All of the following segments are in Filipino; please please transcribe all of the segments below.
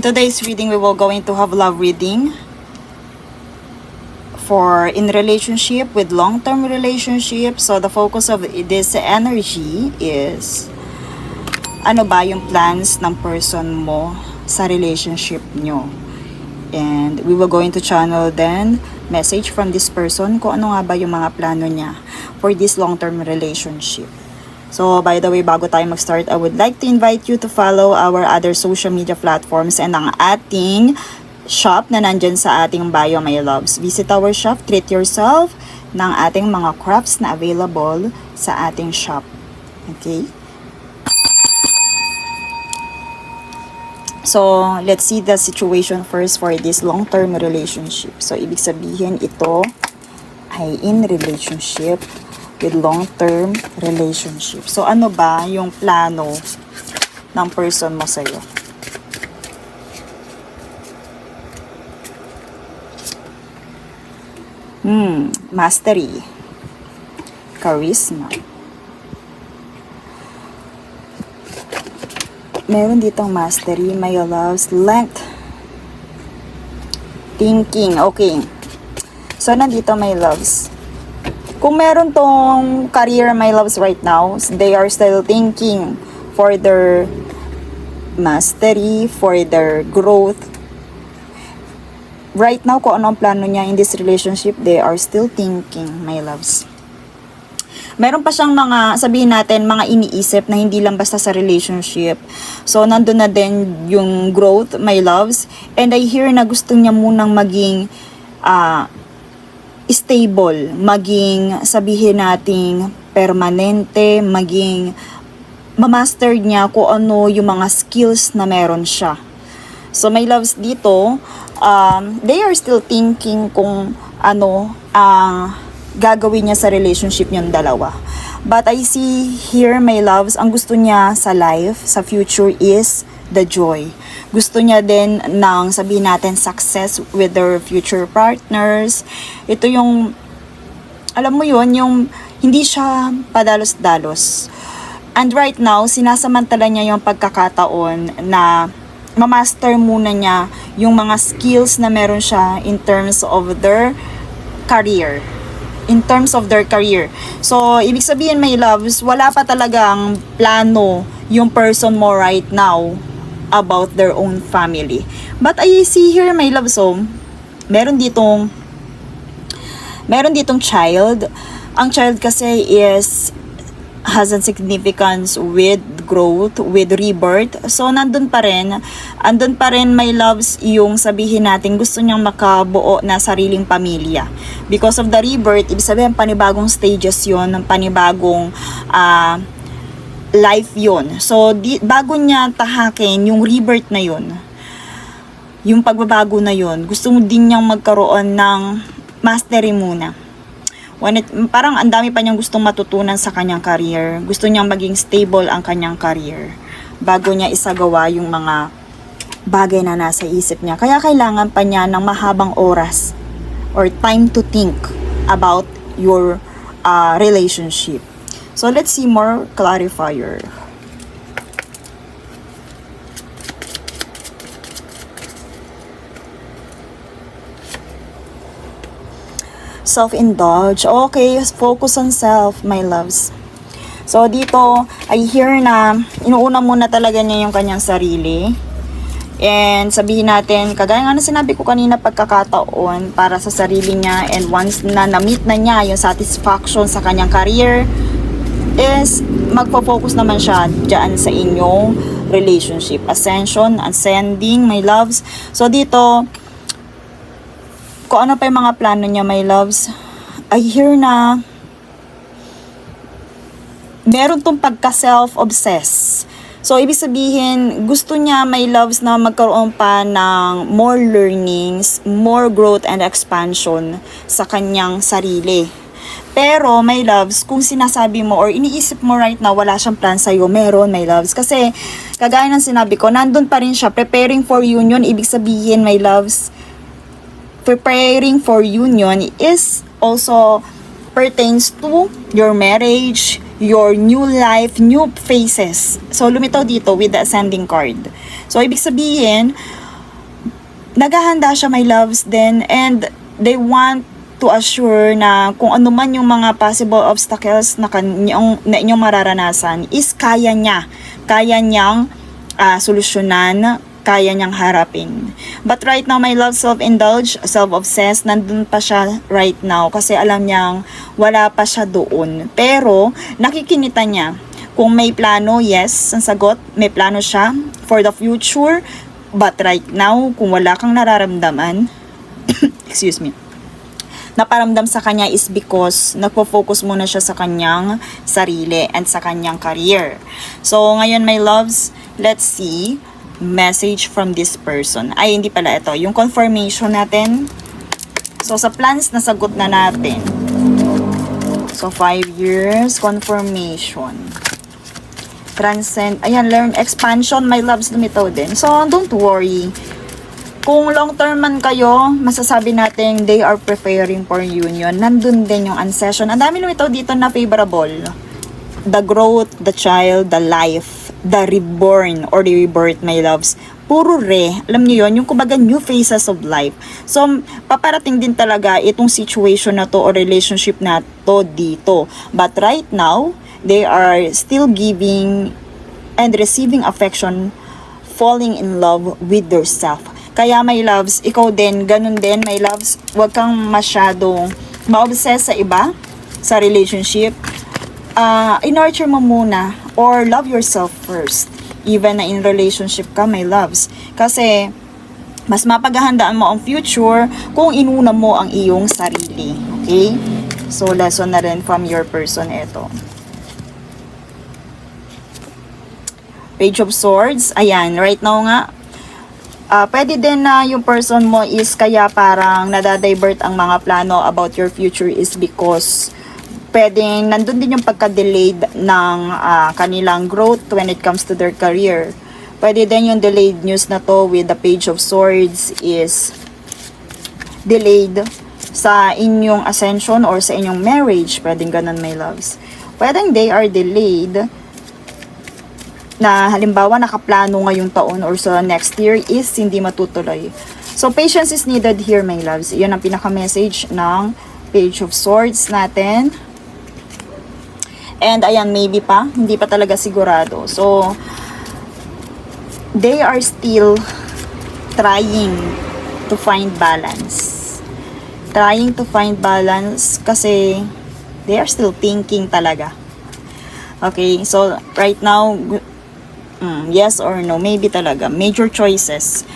In today's reading, we will going to have love reading for in relationship with long-term relationship. So the focus of this energy is ano ba yung plans ng person mo sa relationship nyo. And we will going to channel then message from this person kung ano nga ba yung mga plano niya for this long-term relationship. So, by the way, bago tayo mag-start, I would like to invite you to follow our other social media platforms and ang ating shop na nandyan sa ating bio, my loves. Visit our shop, treat yourself ng ating mga crafts na available sa ating shop. Okay? So, let's see the situation first for this long-term relationship. So, ibig sabihin ito ay in relationship with long-term relationship. So, ano ba yung plano ng person mo sa'yo? Mastery. Charisma. Meron ditong mastery, my loves, length. Thinking. Okay. So, nandito, my loves. Kung meron tong career, my loves, right now, they are still thinking for their mastery, for their growth. Right now, kung anong plano niya in this relationship, they are still thinking, my loves. Meron pa siyang mga, sabihin natin, mga iniisip na hindi lang basta sa relationship. So, nandun na din yung growth, my loves. And I hear na gusto niya munang maging stable, maging sabihin nating permanente, maging mamaster niya kung ano yung mga skills na meron siya. So my loves dito, they are still thinking kung ano ang gagawin niya sa relationship niyong dalawa. But I see here, my loves, ang gusto niya sa life, sa future is the joy. Gusto niya din ng sabihin natin success with their future partners. Ito yung, alam mo yun, yung hindi siya padalos-dalos. And right now, sinasamantala niya yung pagkakataon na mamaster muna niya yung mga skills na meron siya in terms of their career. In terms of their career. So, ibig sabihin, my loves, wala pa talagang plano yung person mo right now about their own family. But I see here, my love, so meron ditong child. Ang child kasi has a significance with growth, with rebirth. So andun pa rin, my loves, yung sabihin natin gusto niyang makabuo na sariling pamilya. Because of the rebirth, ibig sabihin panibagong stages yon, panibagong life yon. So, bago niya tahakin yung rebirth na yon, yung pagbabago na yon, gusto mo din niyang magkaroon ng mastery muna. Parang ang dami pa niyang gustong matutunan sa kanyang career. Gusto niyang maging stable ang kanyang career bago niya isagawa yung mga bagay na nasa isip niya. Kaya kailangan pa niya ng mahabang oras or time to think about your relationship. So, let's see more clarifier. Self-indulge. Okay, focus on self, my loves. So, dito, I hear na inuuna muna talaga niya yung kanyang sarili. And sabihin natin, kagaya nga na sinabi ko kanina, pagkakataon para sa sarili niya. And once na na-meet na niya yung satisfaction sa kanyang career, is magpo-focus naman siya dyan sa inyong relationship. Ascending, my loves. So, dito, kung ano pa yung mga plano niya, my loves, I hear na meron tong pagka-self-obsess. So, ibig sabihin, gusto niya, my loves, na magkaroon pa ng more learnings, more growth and expansion sa kanyang sarili. Pero, my loves, kung sinasabi mo or iniisip mo right now, wala siyang plan sa'yo, meron, my loves. Kasi, kagaya ng sinabi ko, nandun pa rin siya, preparing for union. Ibig sabihin, my loves, preparing for union is also pertains to your marriage, your new life, new phases. So, lumitaw dito with the ascending card. So, ibig sabihin, naghahanda siya, my loves, then, and they want to assure na kung ano man yung mga possible obstacles na inyong mararanasan is kaya niyang solusyonan, kaya niyang harapin. But right now, my love, self-indulge, self-obsessed, nandun pa siya right now kasi alam niyang wala pa siya doon. Pero nakikinita niya. Kung may plano, yes, ang sagot, may plano siya for the future. But right now, kung wala kang nararamdaman, excuse me, naparamdam sa kanya is because nagpo-focus muna siya sa kanyang sarili and sa kanyang career. So, ngayon, my loves, let's see message from this person. Ay, hindi pala ito. Yung confirmation natin. So, sa plans, nasagot na natin. So, 5 years, confirmation. Transcend, ayan, learn, expansion, my loves, lumitaw din. So, don't worry. Kung long term man kayo, masasabi natin they are preparing for union. Nandun din yung ancession. Ang dami lumitaw dito na favorable. The growth, the child, the life, the reborn or the rebirth, my loves. Puro alam niyo yon, yung kumbaga new phases of life. So, paparating din talaga itong situation na to or relationship na to dito. But right now, they are still giving and receiving affection, falling in love with yourself. Kaya, my loves, ikaw din, ganun din, my loves, huwag kang masyadong ma-obsess sa iba, sa relationship. I-nurture mo muna or love yourself first. Even na in relationship ka, my loves. Kasi, mas mapaghahandaan mo ang future kung inuna mo ang iyong sarili. Okay? So, lesson na rin from your person ito. Page of Swords. Ayan, right now nga, pwede din na yung person mo is kaya parang nadadivert ang mga plano about your future is because pwedeng nandun din yung pagka-delayed ng kanilang growth when it comes to their career. Pwede din yung delayed news na to with the Page of Swords is delayed sa inyong ascension or sa inyong marriage. Pwedeng ganun, my loves. Pwedeng they are delayed na halimbawa nakaplano ngayong taon or sa next year is hindi matutuloy. So, patience is needed here, my loves. Iyon ang pinaka-message ng Page of Swords natin. And ayan, maybe pa, hindi pa talaga sigurado. So, they are still trying to find balance. Trying to find balance kasi they are still thinking talaga. Okay, so right now, yes or no, maybe talaga. Major choices.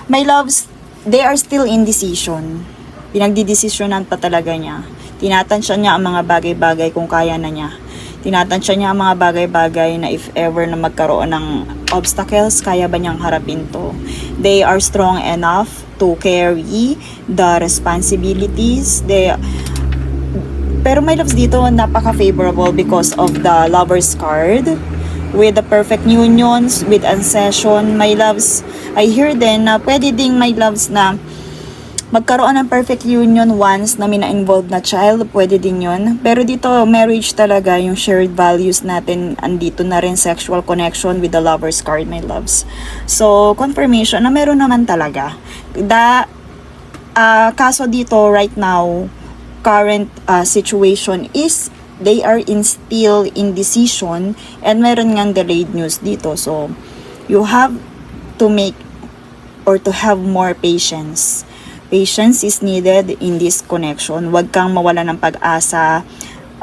My loves, they are still in decision. Pinagdidesisyonan pa talaga niya. Tinatansya niya ang mga bagay-bagay kung kaya na niya. Tinatansya niya ang mga bagay-bagay na if ever na magkaroon ng obstacles, kaya ba niyang harapin to. They are strong enough to carry the responsibilities. Pero my loves, dito napaka-favorable because of the Lover's card. With the perfect unions, with ancession, my loves, I hear din na pwede ding, my loves, na magkaroon ng perfect union once na may na-involved na child, pwede din yun. Pero dito, marriage talaga, yung shared values natin, andito na rin sexual connection with the Lover's card, my loves. So, confirmation na meron naman talaga. Kaso dito, right now, current situation is they are still in decision and meron ngang delayed news dito. So, you have to make or to have more patience. Patience is needed in this connection. Huwag kang mawala ng pag-asa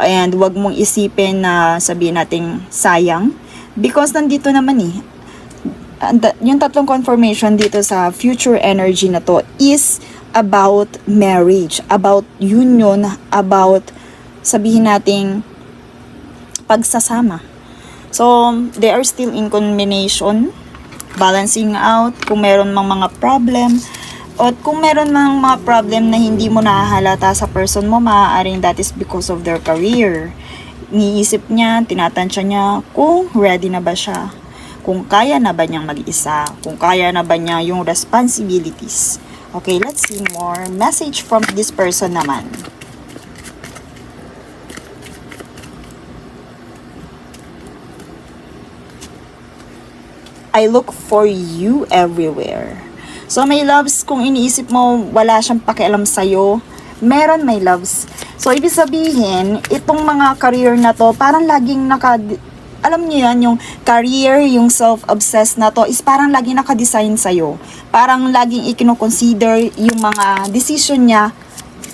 and huwag mong isipin na sabihin nating sayang because nandito naman yung tatlong confirmation dito sa future energy na to is about marriage, about union, about sabihin nating pagsasama. So, they are still in combination, balancing out kung meron mang mga problem, o kung meron mang mga problem na hindi mo nahahalata sa person mo, maaaring that is because of their career. Niisip niya, tinatansya niya kung ready na ba siya, kung kaya na ba niyang mag-isa, kung kaya na ba niya yung responsibilities. Okay, let's see more message from this person naman. I look for you everywhere. So, my loves, kung iniisip mo wala siyang pakialam sa'yo, meron, my loves. So, ibig sabihin, itong mga career na to, parang laging alam niyo yan, yung career, yung self-obsessed na to, is parang laging nakadesign sa'yo. Parang laging ikinoconsider yung mga decision niya,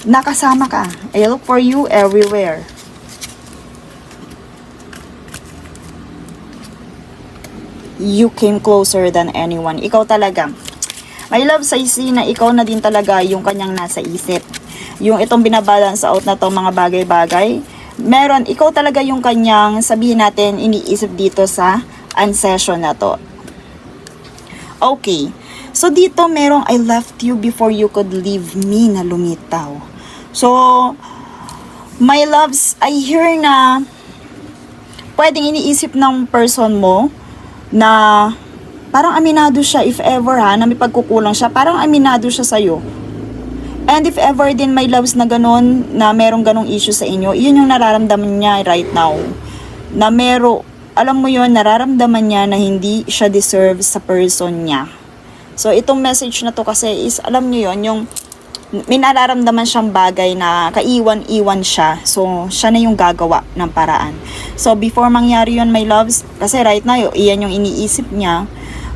nakasama ka. I look for you everywhere. You came closer than anyone. Ikaw talaga. My love, I see na ikaw na din talaga yung kanyang nasa isip. Yung itong binabalance out na to mga bagay-bagay, meron, ikaw talaga yung kanyang, sabihin natin, iniisip dito sa unsession na to. Okay. So, dito merong I left you before you could leave me na lumitaw. So, my loves, I hear na pwedeng iniisip ng person mo na parang aminado siya, if ever ha, na may pagkukulang siya, parang aminado siya sa'yo. And if ever din may loves na ganun, na merong ganong issue sa inyo, yun yung nararamdaman niya right now. Na alam mo yun, nararamdaman niya na hindi siya deserve sa person niya. So, itong message na to kasi is, alam niyo yun, yung may nararamdaman siyang bagay na kaiwan-iwan siya. So, siya na yung gagawa ng paraan. So, before mangyari yun, my loves, kasi right now, iyan yung iniisip niya,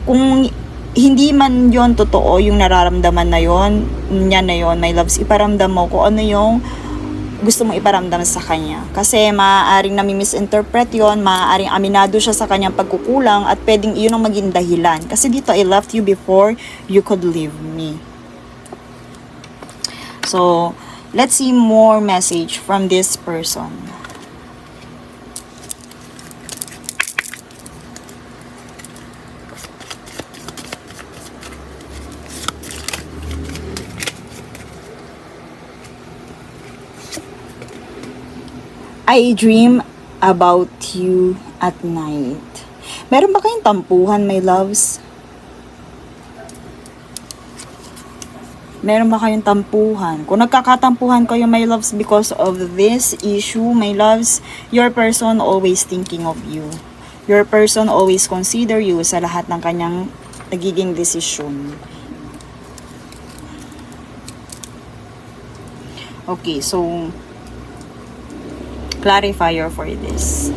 kung hindi man yon totoo yung nararamdaman na yon, niya na yon, my loves, iparamdam mo kung ano yung gusto mong iparamdam sa kanya. Kasi maaaring nami-misinterpret yon, maaaring aminado siya sa kanyang pagkukulang at pwedeng iyon ang maging dahilan. Kasi dito, I left you before you could leave me. So, let's see more message from this person. I dream about you at night. Meron ba kayong tampuhan, my loves? Meron ba kayong tampuhan? Kung nagkakatampuhan kayo, my loves, because of this issue, my loves, your person always thinking of you. Your person always consider you sa lahat ng kanyang nagiging desisyon. Okay, so clarifier for this.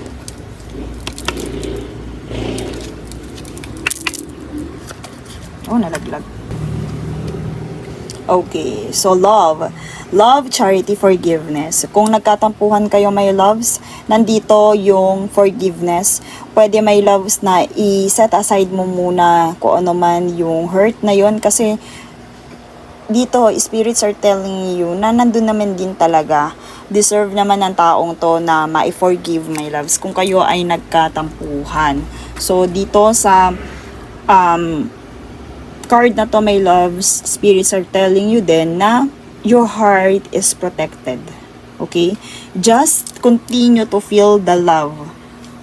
Oh, nalaglag. Okay, so love, charity, forgiveness. Kung nagkatampuhan kayo, my loves, nandito yung forgiveness. Pwede, my loves, na i-set aside mo muna kung ano man yung hurt na yon, kasi dito, spirits are telling you na nandun naman din talaga. Deserve naman ng taong to na ma-forgive, my loves, kung kayo ay nagkatampuhan. So, dito sa card na to, my loves, spirits are telling you then na your heart is protected. Okay? Just continue to feel the love.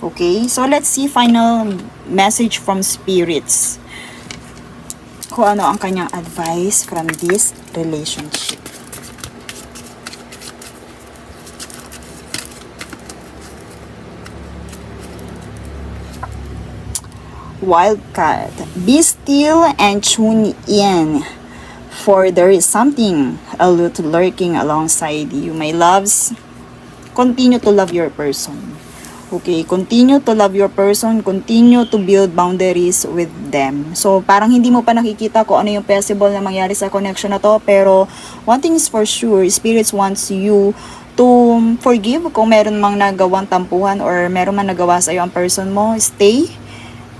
Okay? So, let's see final message from spirits. Kung ano ang kanyang advice from this relationship. Wildcat, be still and tune in, for there is something aloof lurking alongside you, my loves. Continue to love your person. Okay, continue to love your person, continue to build boundaries with them. So, parang hindi mo pa nakikita kung ano yung possible na mangyari sa connection na to, pero one thing is for sure, spirits wants you to forgive kung meron mang nagawang tampuhan or meron man nagawa sa'yo ang person mo. Stay,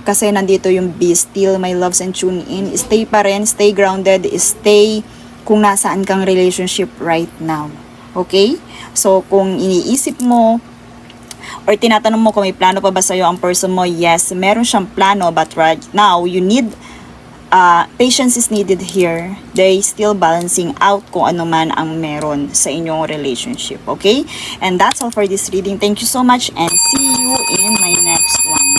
kasi nandito yung be still, my loves, and tune in. Stay pa rin, stay grounded, stay kung nasaan kang relationship right now. Okay? So, kung iniisip mo or tinatanong mo kung may plano pa ba sa'yo ang person mo, yes, meron siyang plano, but right now, you need, patience is needed here. They still balancing out kung ano man ang meron sa inyong relationship, okay? And that's all for this reading. Thank you so much and see you in my next one.